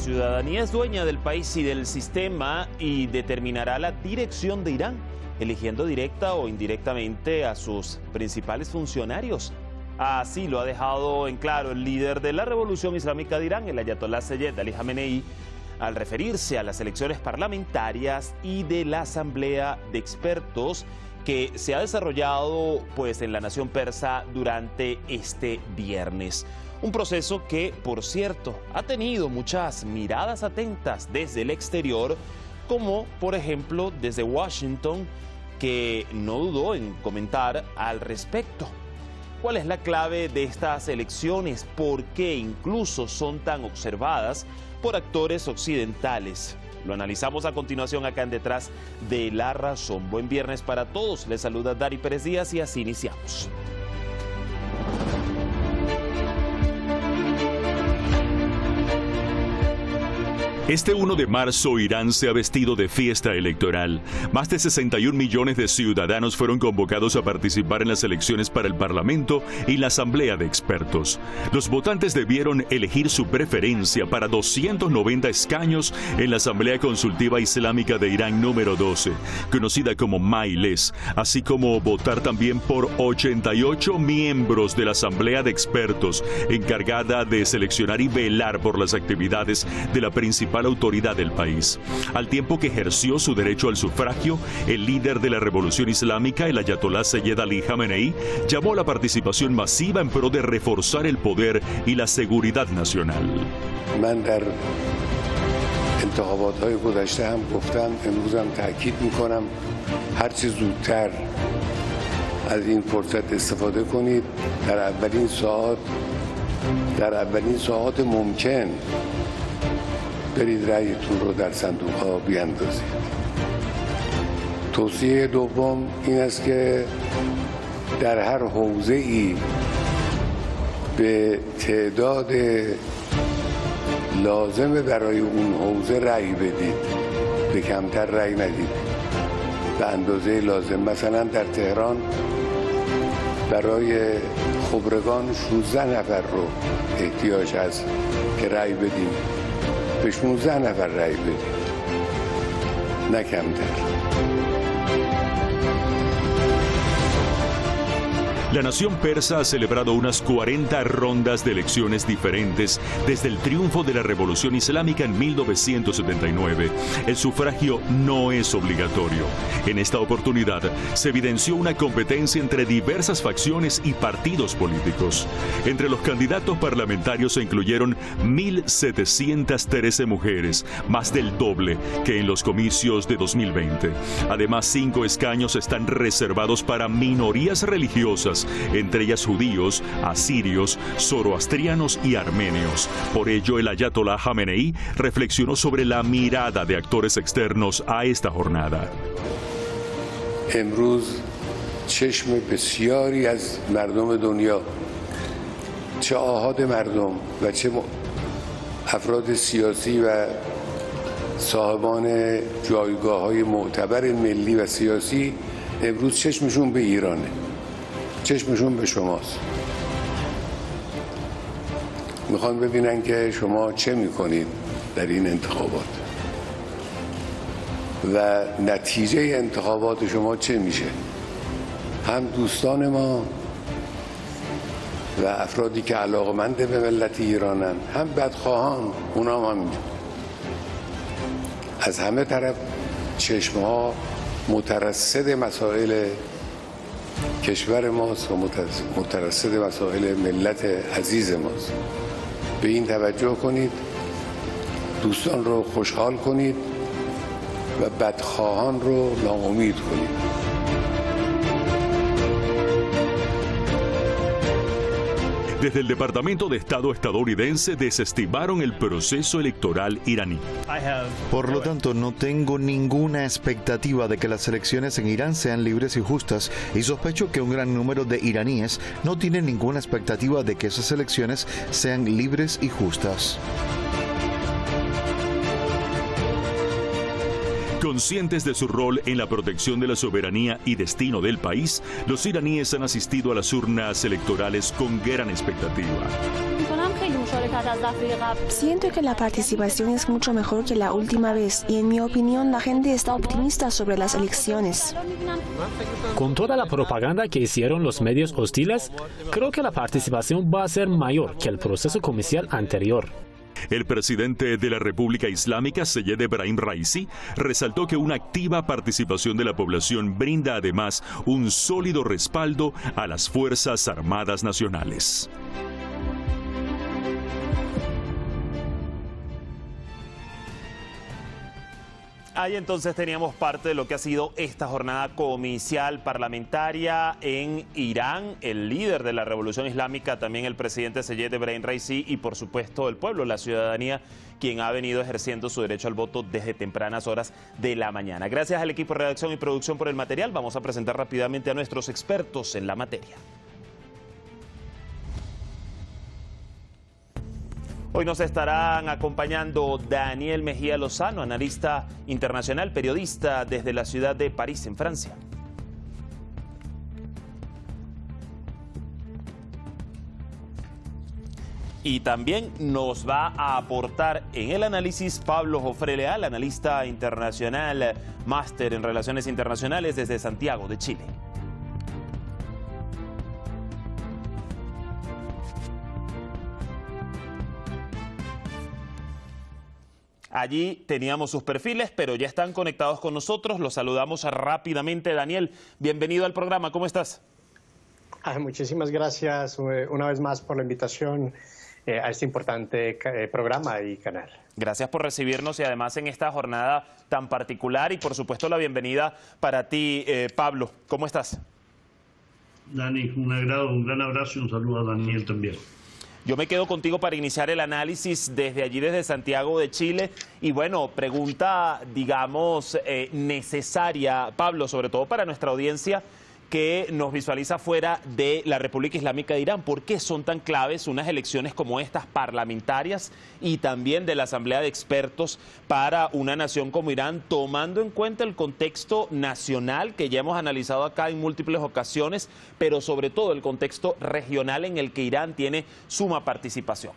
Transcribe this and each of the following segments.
ciudadanía es dueña del país y del sistema y determinará la dirección de Irán, eligiendo directa o indirectamente a sus principales funcionarios. Así lo ha dejado en claro el líder de la Revolución Islámica de Irán, el ayatolá Seyed Ali Jamenei, al referirse a las elecciones parlamentarias y de la asamblea de expertos que se ha desarrollado en la nación persa durante este viernes. Un proceso que, por cierto, ha tenido muchas miradas atentas desde el exterior, como por ejemplo desde Washington, que no dudó en comentar al respecto. ¿Cuál es la clave de estas elecciones? ¿Por qué incluso son tan observadas por actores occidentales? Lo analizamos a continuación acá en Detrás de la Razón. Buen viernes para todos. Les saluda Dari Pérez Díaz y así iniciamos. Este 1 de marzo, Irán se ha vestido de fiesta electoral. Más de 61 millones de ciudadanos fueron convocados a participar en las elecciones para el Parlamento y la Asamblea de Expertos. Los votantes debieron elegir su preferencia para 290 escaños en la Asamblea Consultiva Islámica de Irán número 12, conocida como Majlis, así como votar también por 88 miembros de la Asamblea de Expertos, encargada de seleccionar y velar por las actividades de la principal autoridad del país. Al tiempo que ejerció su derecho al sufragio, el líder de la Revolución Islámica, el ayatolá Seyed Ali Jamenei, llamó a la participación masiva en pro de reforzar el poder y la seguridad nacional. من در انتخابات‌های گذشته هم گفتم، امروزم تاکید می‌کنم هر چه زودتر از این فرصت استفاده کنید. در اولین ساعات ممکن برید رأیتون رو در صندوق‌ها بیاندازید. توصیه دوم این است که در هر حوزه‌ای به تعداد لازم برای اون حوزه رأی بدید، به کمتر رأی ندید، به اندازه لازم. مثلا در تهران برای خبرگان 16 نفر رو احتیاج هست که رأی بدیم، به 16 نفر رأی بدیم، نه کمتر. La nación persa ha celebrado unas 40 rondas de elecciones diferentes desde el triunfo de la Revolución Islámica en 1979. El sufragio no es obligatorio. En esta oportunidad se evidenció una competencia entre diversas facciones y partidos políticos. Entre los candidatos parlamentarios se incluyeron 1.713 mujeres, más del doble que en los comicios de 2020. Además, 5 escaños están reservados para minorías religiosas, entre ellas judíos, asirios, zoroastrianos y armenios. Por ello, el ayatolá Jamenei reflexionó sobre la mirada de actores externos a esta jornada. امروز چشم بسیاری از مردم دنیا، چه آحاد مردم و چه افراد سیاسی و صاحبان جایگاه‌های معتبر ملی و سیاسی، امروز چشمشون به ایرانه، چشمشون به شماست. میخوان ببینن که شما چه میکنید در این انتخابات و نتیجه انتخابات شما چه میشه. هم دوستان ما و افرادی که علاقمند به ملت ایرانن، هم بدخواهان، اونا هم از همه طرف چشمها مترصد مسائل کشور ماست و مترصد مسائل ملت عزیز ماست. به این توجه کنید، دوستان رو خوشحال کنید و بدخواهان رو ناامید کنید. Desde el Departamento de Estado estadounidense desestimaron el proceso electoral iraní. Por lo tanto, no tengo ninguna expectativa de que las elecciones en Irán sean libres y justas, y sospecho que un gran número de iraníes no tienen ninguna expectativa de que esas elecciones sean libres y justas. Conscientes de su rol en la protección de la soberanía y destino del país, los iraníes han asistido a las urnas electorales con gran expectativa. Siento que la participación es mucho mejor que la última vez y en mi opinión la gente está optimista sobre las elecciones. Con toda la propaganda que hicieron los medios hostiles, creo que la participación va a ser mayor que el proceso comercial anterior. El presidente de la República Islámica, Seyed Ebrahim Raisi, resaltó que una activa participación de la población brinda además un sólido respaldo a las Fuerzas Armadas Nacionales. Ahí entonces teníamos parte de lo que ha sido esta jornada comicial parlamentaria en Irán. El líder de la Revolución Islámica, también el presidente Seyed Ebrahim Raisi y por supuesto el pueblo, la ciudadanía, quien ha venido ejerciendo su derecho al voto desde tempranas horas de la mañana. Gracias al equipo de redacción y producción por el material. Vamos a presentar rápidamente a nuestros expertos en la materia. Hoy nos estarán acompañando Daniel Mejía Lozano, analista internacional, periodista desde la ciudad de París, en Francia. Y también nos va a aportar en el análisis Pablo Jofre Leal, analista internacional, máster en Relaciones Internacionales desde Santiago de Chile. Allí teníamos sus perfiles, pero ya están conectados con nosotros. Los saludamos rápidamente. Daniel, bienvenido al programa. ¿Cómo estás? Muchísimas gracias una vez más por la invitación a este importante programa y canal. Gracias por recibirnos y además en esta jornada tan particular y por supuesto la bienvenida para ti, Pablo. ¿Cómo estás? Dani, un agrado, un gran abrazo y un saludo a Daniel también. Yo me quedo contigo para iniciar el análisis desde allí, desde Santiago de Chile. Y bueno, pregunta, digamos, necesaria, Pablo, sobre todo para nuestra audiencia que nos visualiza fuera de la República Islámica de Irán. ¿Por qué son tan claves unas elecciones como estas parlamentarias y también de la Asamblea de Expertos para una nación como Irán, tomando en cuenta el contexto nacional que ya hemos analizado acá en múltiples ocasiones, pero sobre todo el contexto regional en el que Irán tiene suma participación?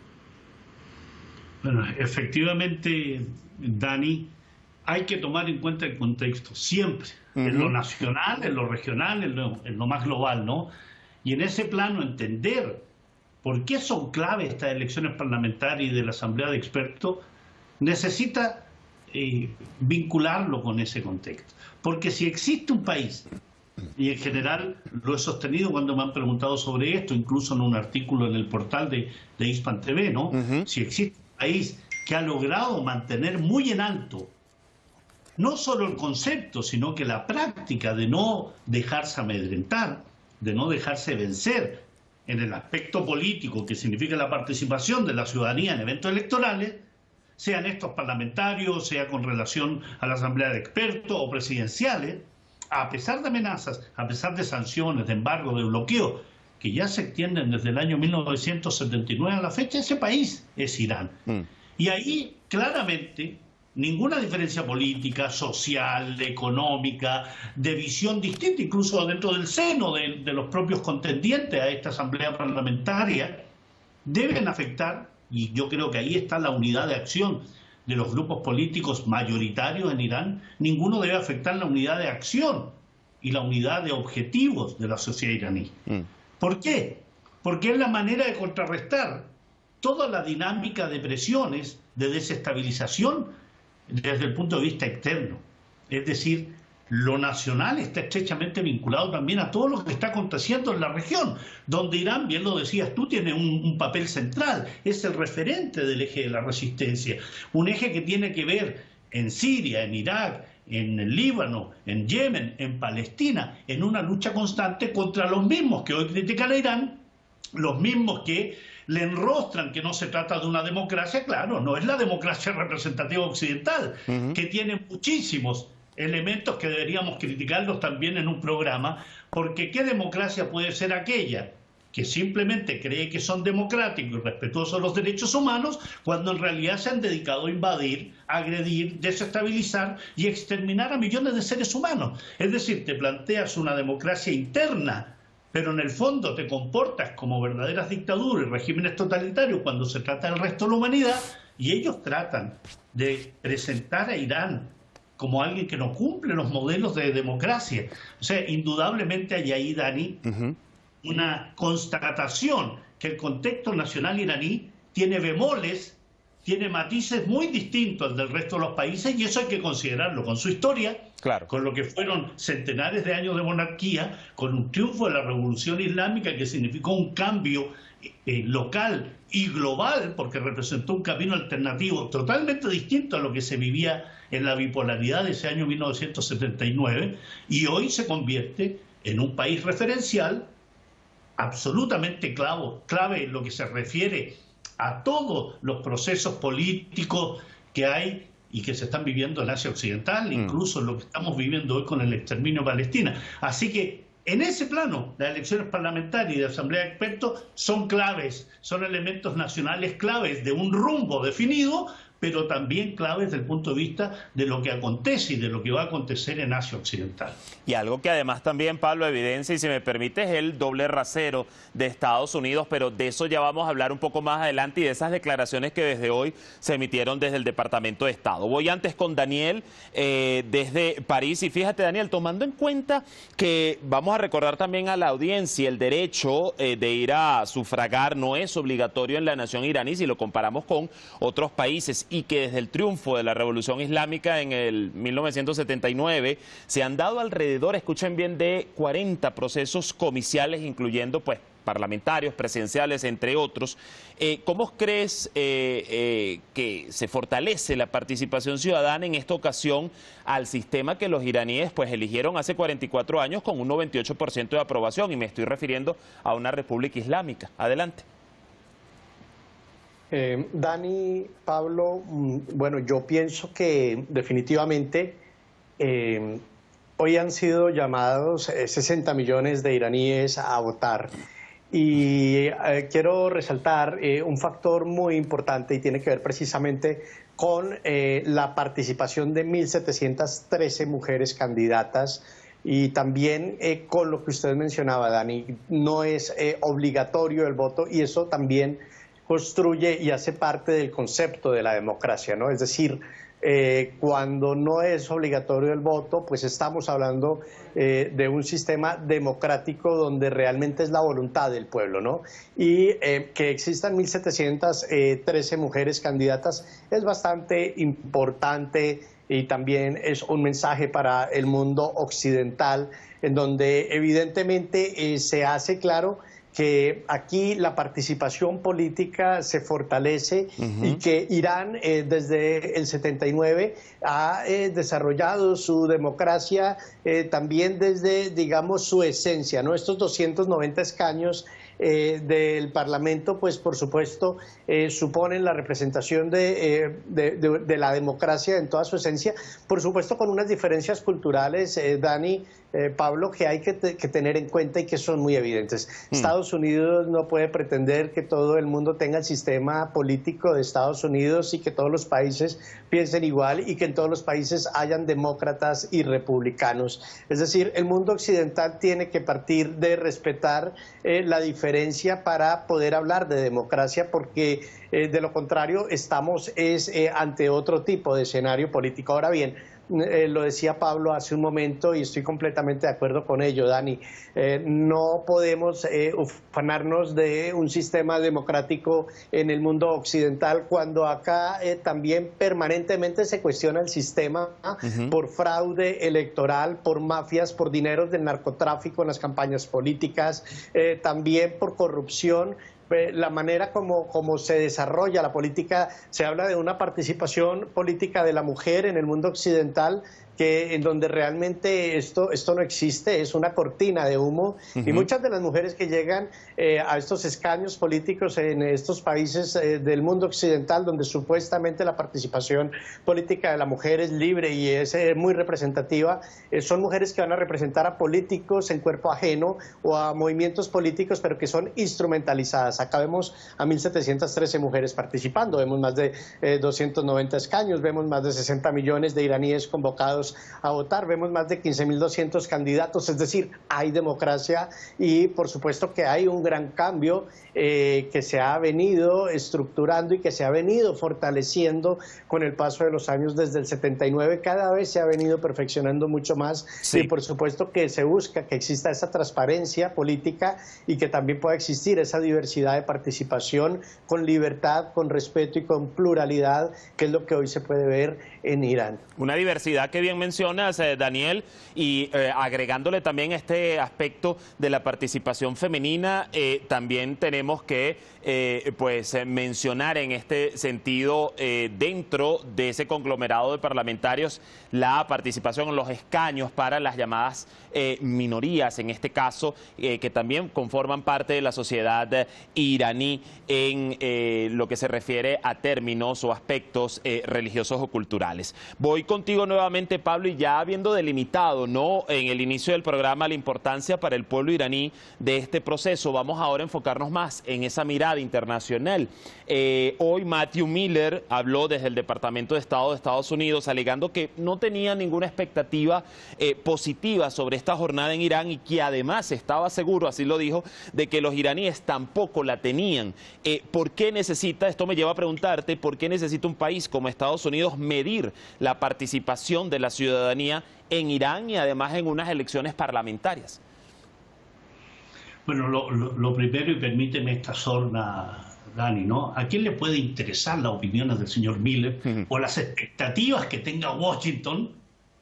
Bueno, efectivamente, Dani, hay que tomar en cuenta el contexto, siempre, en lo nacional, en lo regional, en lo más global, ¿no? Y en ese plano entender por qué son clave estas elecciones parlamentarias y de la Asamblea de Expertos, necesita vincularlo con ese contexto. Porque si existe un país, y en general lo he sostenido cuando me han preguntado sobre esto, incluso en un artículo en el portal de Hispan TV, ¿no? Si existe un país que ha logrado mantener muy en alto no solo el concepto, sino que la práctica de no dejarse amedrentar, de no dejarse vencer en el aspecto político que significa la participación de la ciudadanía en eventos electorales, sean estos parlamentarios, sea con relación a la Asamblea de Expertos o presidenciales, a pesar de amenazas, a pesar de sanciones, de embargo, de bloqueo, que ya se extienden desde el año 1979 a la fecha, ese país es Irán. Y ahí claramente ninguna diferencia política, social, económica, de visión distinta, incluso dentro del seno de los propios contendientes a esta asamblea parlamentaria, deben afectar, y yo creo que ahí está la unidad de acción de los grupos políticos mayoritarios en Irán, ninguno debe afectar la unidad de acción y la unidad de objetivos de la sociedad iraní. ¿Por qué? Porque es la manera de contrarrestar toda la dinámica de presiones, de desestabilización, desde el punto de vista externo. Es decir, lo nacional está estrechamente vinculado también a todo lo que está aconteciendo en la región, donde Irán, bien lo decías tú, tiene un papel central, es el referente del eje de la resistencia, un eje que tiene que ver en Siria, en Irak, en el Líbano, en Yemen, en Palestina, en una lucha constante contra los mismos que hoy critican a Irán, los mismos que le enrostran que no se trata de una democracia. Claro, no es la democracia representativa occidental, que tiene muchísimos elementos que deberíamos criticarlos también en un programa, porque ¿qué democracia puede ser aquella que simplemente cree que son democráticos y respetuosos de los derechos humanos, cuando en realidad se han dedicado a invadir, agredir, desestabilizar y exterminar a millones de seres humanos? Es decir, te planteas una democracia interna pero en el fondo te comportas como verdaderas dictaduras y regímenes totalitarios cuando se trata del resto de la humanidad, y ellos tratan de presentar a Irán como alguien que no cumple los modelos de democracia. O sea, indudablemente hay ahí, Dani, una constatación que el contexto nacional iraní tiene bemoles, tiene matices muy distintos al del resto de los países, y eso hay que considerarlo con su historia, claro, con lo que fueron centenares de años de monarquía, con un triunfo de la Revolución Islámica que significó un cambio local y global, porque representó un camino alternativo totalmente distinto a lo que se vivía en la bipolaridad de ese año 1979, y hoy se convierte en un país referencial absolutamente clave en lo que se refiere a todos los procesos políticos que hay y que se están viviendo en Asia Occidental, incluso lo que estamos viviendo hoy con el exterminio de Palestina. Así que en ese plano, las elecciones parlamentarias y de asamblea de expertos son claves, son elementos nacionales claves de un rumbo definido, pero también claves desde el punto de vista de lo que acontece y de lo que va a acontecer en Asia Occidental. Y algo que además también, Pablo, evidencia, y si me permite, es el doble rasero de Estados Unidos, pero de eso ya vamos a hablar un poco más adelante y de esas declaraciones que desde hoy se emitieron desde el Departamento de Estado. Voy antes con Daniel desde París, y fíjate, Daniel, tomando en cuenta que vamos a recordar también a la audiencia, el derecho de ir a sufragar no es obligatorio en la nación iraní si lo comparamos con otros países, y que desde el triunfo de la Revolución Islámica en el 1979 se han dado alrededor, escuchen bien, de 40 procesos comiciales, incluyendo pues parlamentarios, presidenciales, entre otros. ¿Cómo crees que se fortalece la participación ciudadana en esta ocasión al sistema que los iraníes pues eligieron hace 44 años con un 98% de aprobación? Y me estoy refiriendo a una república islámica. Adelante. Dani, Pablo, bueno, yo pienso que definitivamente hoy han sido llamados 60 millones de iraníes a votar. Y quiero resaltar un factor muy importante, y tiene que ver precisamente con la participación de 1.713 mujeres candidatas, y también con lo que usted mencionaba, Dani, no es obligatorio el voto, y eso también construye y hace parte del concepto de la democracia, ¿no? Es decir, cuando no es obligatorio el voto, pues estamos hablando de un sistema democrático donde realmente es la voluntad del pueblo, ¿no? Y que existan 1.713 mujeres candidatas es bastante importante, y también es un mensaje para el mundo occidental, en donde evidentemente se hace claro que aquí la participación política se fortalece, y que Irán desde el 79 ha desarrollado su democracia también desde, digamos, su esencia, ¿no? Estos 290 escaños del Parlamento, pues por supuesto suponen la representación de la democracia en toda su esencia, por supuesto con unas diferencias culturales, Dani, Pablo, que hay que tener en cuenta y que son muy evidentes. Estados Unidos no puede pretender que todo el mundo tenga el sistema político de Estados Unidos y que todos los países piensen igual y que en todos los países hayan demócratas y republicanos. Es decir, el mundo occidental tiene que partir de respetar la diferencia para poder hablar de democracia, porque de lo contrario estamos ante otro tipo de escenario político. Ahora bien, lo decía Pablo hace un momento y estoy completamente de acuerdo con ello, Dani. No podemos ufanarnos de un sistema democrático en el mundo occidental cuando acá también permanentemente se cuestiona el sistema por fraude electoral, por mafias, por dineros del narcotráfico en las campañas políticas, también por corrupción. La manera como se desarrolla la política, se habla de una participación política de la mujer en el mundo occidental en donde realmente esto no existe, es una cortina de humo, y muchas de las mujeres que llegan a estos escaños políticos en estos países del mundo occidental, donde supuestamente la participación política de la mujer es libre y es muy representativa, son mujeres que van a representar a políticos en cuerpo ajeno o a movimientos políticos, pero que son instrumentalizadas. Acá vemos a 1.713 mujeres participando, vemos más de 290 escaños, vemos más de 60 millones de iraníes convocados llamados a votar. Vemos más de 15.200 candidatos, es decir, hay democracia y por supuesto que hay un gran cambio que se ha venido estructurando y que se ha venido fortaleciendo con el paso de los años desde el 79. Cada vez se ha venido perfeccionando mucho más y por supuesto que se busca que exista esa transparencia política y que también pueda existir esa diversidad de participación con libertad, con respeto y con pluralidad, que es lo que hoy se puede ver en Irán. Una diversidad que bien mencionas, Daniel, y agregándole también este aspecto de la participación femenina, también tenemos que mencionar en este sentido, dentro de ese conglomerado de parlamentarios, la participación en los escaños para las llamadas minorías, en este caso, que también conforman parte de la sociedad iraní en lo que se refiere a términos o aspectos religiosos o culturales. Voy contigo nuevamente, Pablo, y ya habiendo delimitado, ¿no?, en el inicio del programa la importancia para el pueblo iraní de este proceso, vamos ahora a enfocarnos más en esa mirada internacional. Hoy Matthew Miller habló desde el Departamento de Estado de Estados Unidos, alegando que no tenía ninguna expectativa positiva sobre esta jornada en Irán y que además estaba seguro, así lo dijo, de que los iraníes tampoco la tenían. ¿Por qué necesita, esto me lleva a preguntarte, por qué necesita un país como Estados Unidos medir la participación de la ciudadanía en Irán y además en unas elecciones parlamentarias? Bueno, lo primero, y permíteme esta sorna, Dani, ¿no? ¿A quién le puede interesar las opiniones del señor Miller o las expectativas que tenga Washington,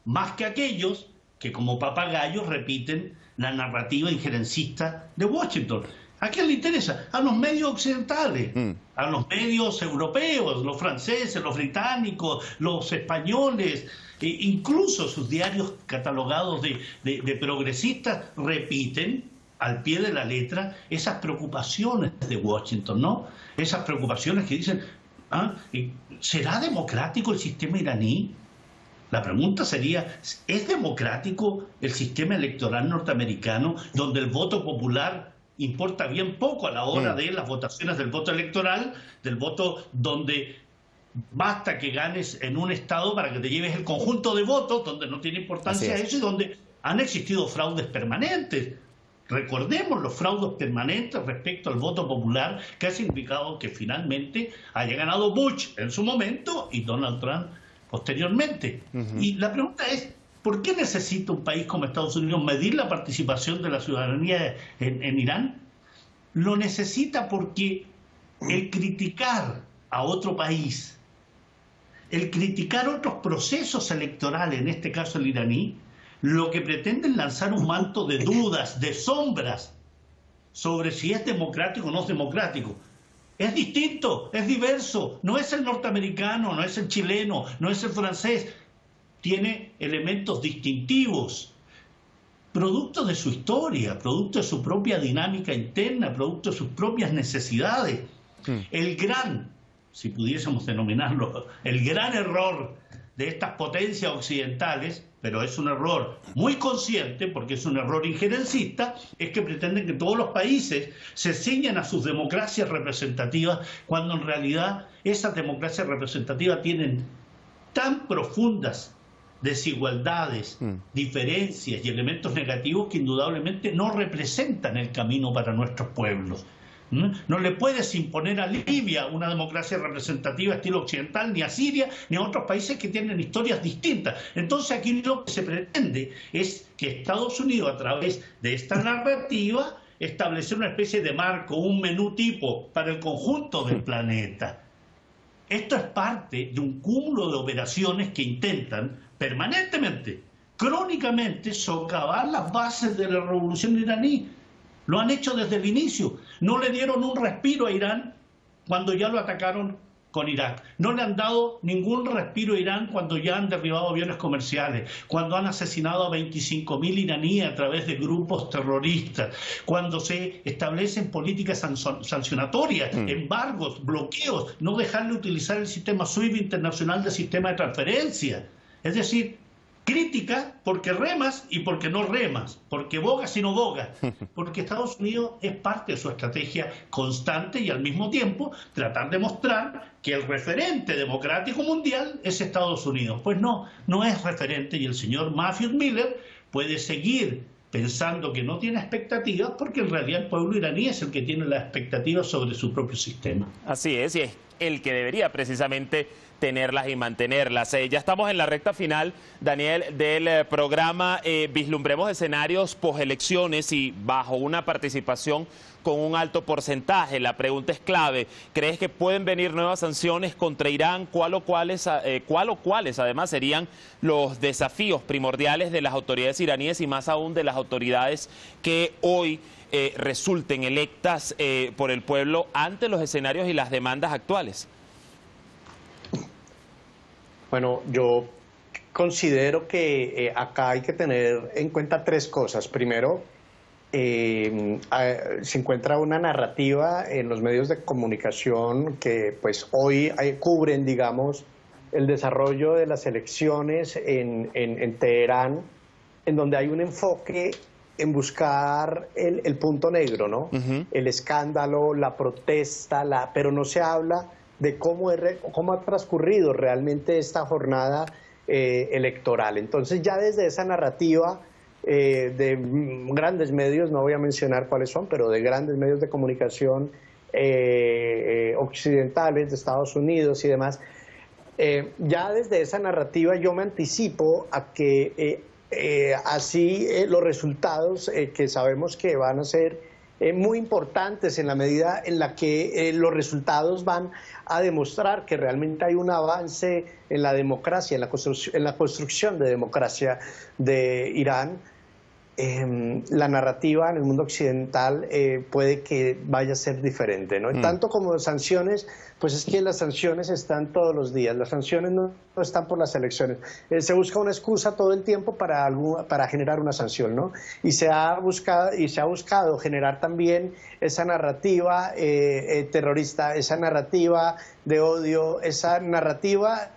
más que aquellos que como papagayos repiten la narrativa injerencista de Washington? ¿A quién le interesa? A los medios occidentales, a los medios europeos, los franceses, los británicos, los españoles, incluso sus diarios catalogados de progresistas repiten al pie de la letra esas preocupaciones de Washington, ¿no? Esas preocupaciones que dicen, ¿será democrático el sistema iraní? La pregunta sería, ¿es democrático el sistema electoral norteamericano donde el voto popular importa bien poco a la hora de las votaciones del voto electoral, del voto donde basta que ganes en un estado para que te lleves el conjunto de votos, donde no tiene importancia eso y donde han existido fraudes permanentes? Recordemos los fraudes permanentes respecto al voto popular, que ha significado que finalmente haya ganado Bush en su momento y Donald Trump posteriormente. Y la pregunta es, ¿por qué necesita un país como Estados Unidos medir la participación de la ciudadanía en Irán? Lo necesita porque el criticar a otro país, el criticar otros procesos electorales, en este caso el iraní, lo que pretende es lanzar un manto de dudas, de sombras, sobre si es democrático o no es democrático. Es distinto, es diverso, no es el norteamericano, no es el chileno, no es el francés. Tiene elementos distintivos, producto de su historia, producto de su propia dinámica interna, producto de sus propias necesidades. El gran, si pudiésemos denominarlo, el gran error de estas potencias occidentales, pero es un error muy consciente porque es un error injerencista, es que pretenden que todos los países se ciñan a sus democracias representativas, cuando en realidad esas democracias representativas tienen tan profundas desigualdades, diferencias y elementos negativos que indudablemente no representan el camino para nuestros pueblos. No le puedes imponer a Libia una democracia representativa estilo occidental, ni a Siria, ni a otros países que tienen historias distintas. Entonces aquí lo que se pretende es que Estados Unidos, a través de esta narrativa, establecer una especie de marco, un menú tipo para el conjunto del planeta. Esto es parte de un cúmulo de operaciones que intentan permanentemente, crónicamente, socavar las bases de la revolución iraní. Lo han hecho desde el inicio. No le dieron un respiro a Irán cuando ya lo atacaron con Irak. No le han dado ningún respiro a Irán cuando ya han derribado aviones comerciales, cuando han asesinado a 25.000 iraníes a través de grupos terroristas, cuando se establecen políticas sancionatorias, embargos, bloqueos, no dejarle utilizar el sistema SWIFT internacional de sistema de transferencia. Es decir, Crítica porque remas y porque no remas, porque bogas y no bogas, porque Estados Unidos es parte de su estrategia constante y al mismo tiempo tratar de mostrar que el referente democrático mundial es Estados Unidos. Pues no, no es referente, y el señor Mahfoud Miller puede seguir pensando que no tiene expectativas porque en realidad el pueblo iraní es el que tiene las expectativas sobre su propio sistema. Así es, y es el que debería precisamente tenerlas y mantenerlas. Ya estamos en la recta final, Daniel, del programa. Vislumbremos escenarios postelecciones y bajo una participación con un alto porcentaje. La pregunta es clave. ¿Crees que pueden venir nuevas sanciones contra Irán? ¿Cuál o cuáles además serían los desafíos primordiales de las autoridades iraníes y más aún de las autoridades que hoy resulten electas por el pueblo ante los escenarios y las demandas actuales? Bueno, yo considero que acá hay que tener en cuenta tres cosas. Primero, se encuentra una narrativa en los medios de comunicación que pues hoy cubren, digamos, el desarrollo de las elecciones en Teherán, en donde hay un enfoque en buscar el punto negro, ¿no? El escándalo, la protesta, pero no se habla de cómo ha transcurrido realmente esta jornada electoral. Entonces ya desde esa narrativa de grandes medios, no voy a mencionar cuáles son, pero de grandes medios de comunicación occidentales, de Estados Unidos y demás, ya desde esa narrativa yo me anticipo a que así los resultados que sabemos que van a ser muy importantes en la medida en la que los resultados van a demostrar que realmente hay un avance en la democracia, en la construcción de democracia de Irán. La narrativa en el mundo occidental puede que vaya a ser diferente, ¿no? Tanto como sanciones, pues es que las sanciones están todos los días, las sanciones no están por las elecciones. Se busca una excusa todo el tiempo para generar una sanción, ¿no? Y se ha buscado generar también esa narrativa terrorista, esa narrativa de odio, esa narrativa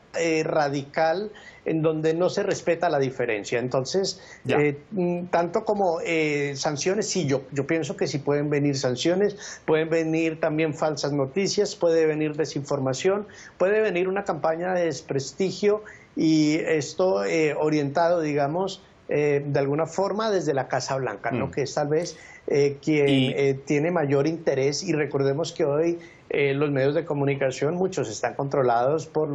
radical en donde no se respeta la diferencia. Entonces, tanto como sanciones, sí, yo pienso que sí pueden venir sanciones, pueden venir también falsas noticias, puede venir desinformación, puede venir una campaña de desprestigio y esto orientado, digamos, de alguna forma desde la Casa Blanca, ¿no? Que es tal vez quien tiene mayor interés, y recordemos que hoy los medios de comunicación, muchos están controlados por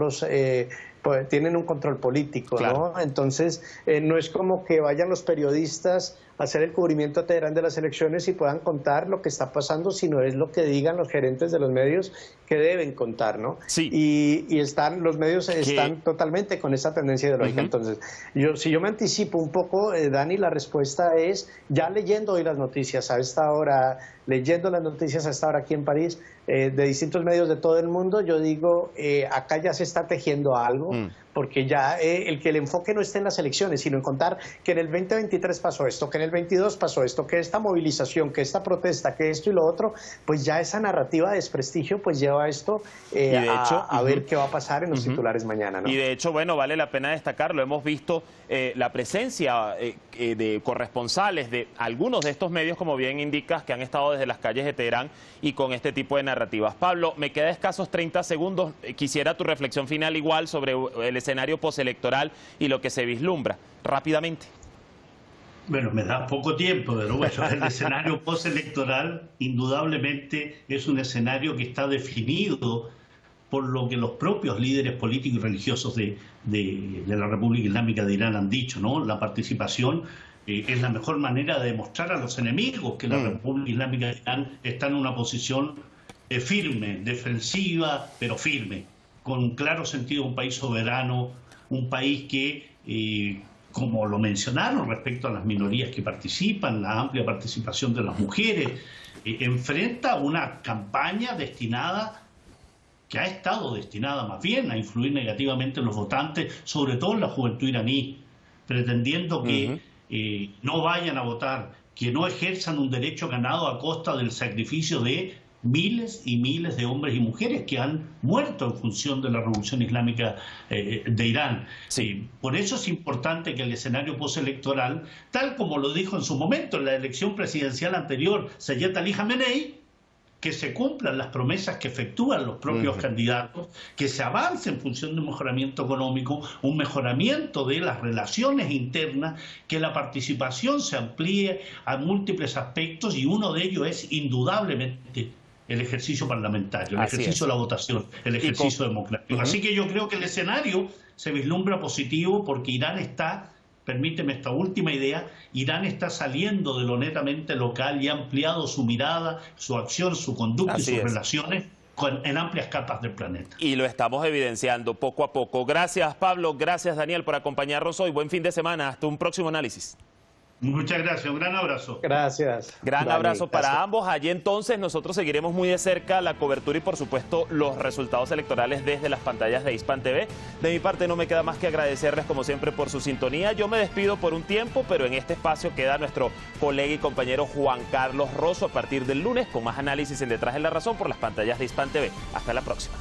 tienen un control político, claro, ¿no? Entonces, no es como que vayan los periodistas a hacer el cubrimiento a Teherán de las elecciones y puedan contar lo que está pasando, sino es lo que digan los gerentes de los medios que deben contar, ¿no? Sí. Y los medios están totalmente con esa tendencia ideológica. Entonces, si yo me anticipo un poco, Dani, la respuesta es, ya leyendo hoy las noticias a esta hora, leyendo las noticias a esta hora aquí en París, de distintos medios de todo el mundo, yo digo, acá ya se está tejiendo algo, porque ya el enfoque no está en las elecciones, sino en contar que en el 2023 pasó esto, que en el 22 pasó esto, que esta movilización, que esta protesta, que esto y lo otro, pues ya esa narrativa de desprestigio pues lleva esto a ver qué va a pasar en los titulares mañana, ¿no? Y de hecho, bueno, vale la pena destacarlo, hemos visto la presencia de corresponsales de algunos de estos medios, como bien indicas, que han estado desde las calles de Teherán y con este tipo de narrativas. Pablo, me queda escasos 30 segundos, quisiera tu reflexión final igual sobre el escenario postelectoral y lo que se vislumbra, rápidamente. Bueno, me da poco tiempo, pero bueno, el escenario postelectoral indudablemente es un escenario que está definido por lo que los propios líderes políticos y religiosos de la República Islámica de Irán han dicho, ¿no? La participación es la mejor manera de demostrar a los enemigos que la República Islámica de Irán está en una posición firme, defensiva, pero firme, con un claro sentido, un país soberano, un país que, como lo mencionaron respecto a las minorías que participan, la amplia participación de las mujeres, enfrenta una campaña que ha estado destinada más bien a influir negativamente en los votantes, sobre todo en la juventud iraní, pretendiendo que no vayan a votar, que no ejerzan un derecho ganado a costa del sacrificio de miles y miles de hombres y mujeres que han muerto en función de la revolución islámica de Irán. Sí. Por eso es importante que el escenario postelectoral, tal como lo dijo en su momento en la elección presidencial anterior Seyed Ali Jamenei, que se cumplan las promesas que efectúan los propios candidatos, que se avance en función de un mejoramiento económico, un mejoramiento de las relaciones internas, que la participación se amplíe a múltiples aspectos, y uno de ellos es indudablemente el ejercicio parlamentario, el ejercicio de la votación, el ejercicio democrático. Así que yo creo que el escenario se vislumbra positivo porque Irán está, permíteme esta última idea, Irán está saliendo de lo netamente local y ha ampliado su mirada, su acción, su conducta y sus relaciones en amplias capas del planeta. Y lo estamos evidenciando poco a poco. Gracias, Pablo. Gracias, Daniel, por acompañarnos hoy. Buen fin de semana. Hasta un próximo análisis. Muchas gracias, un gran abrazo. Gracias. Gran abrazo para ambos. Allí entonces nosotros seguiremos muy de cerca la cobertura y por supuesto los resultados electorales desde las pantallas de Hispan TV. De mi parte no me queda más que agradecerles como siempre por su sintonía. Yo me despido por un tiempo, pero en este espacio queda nuestro colega y compañero Juan Carlos Rosso a partir del lunes con más análisis en Detrás de la Razón por las pantallas de Hispan TV. Hasta la próxima.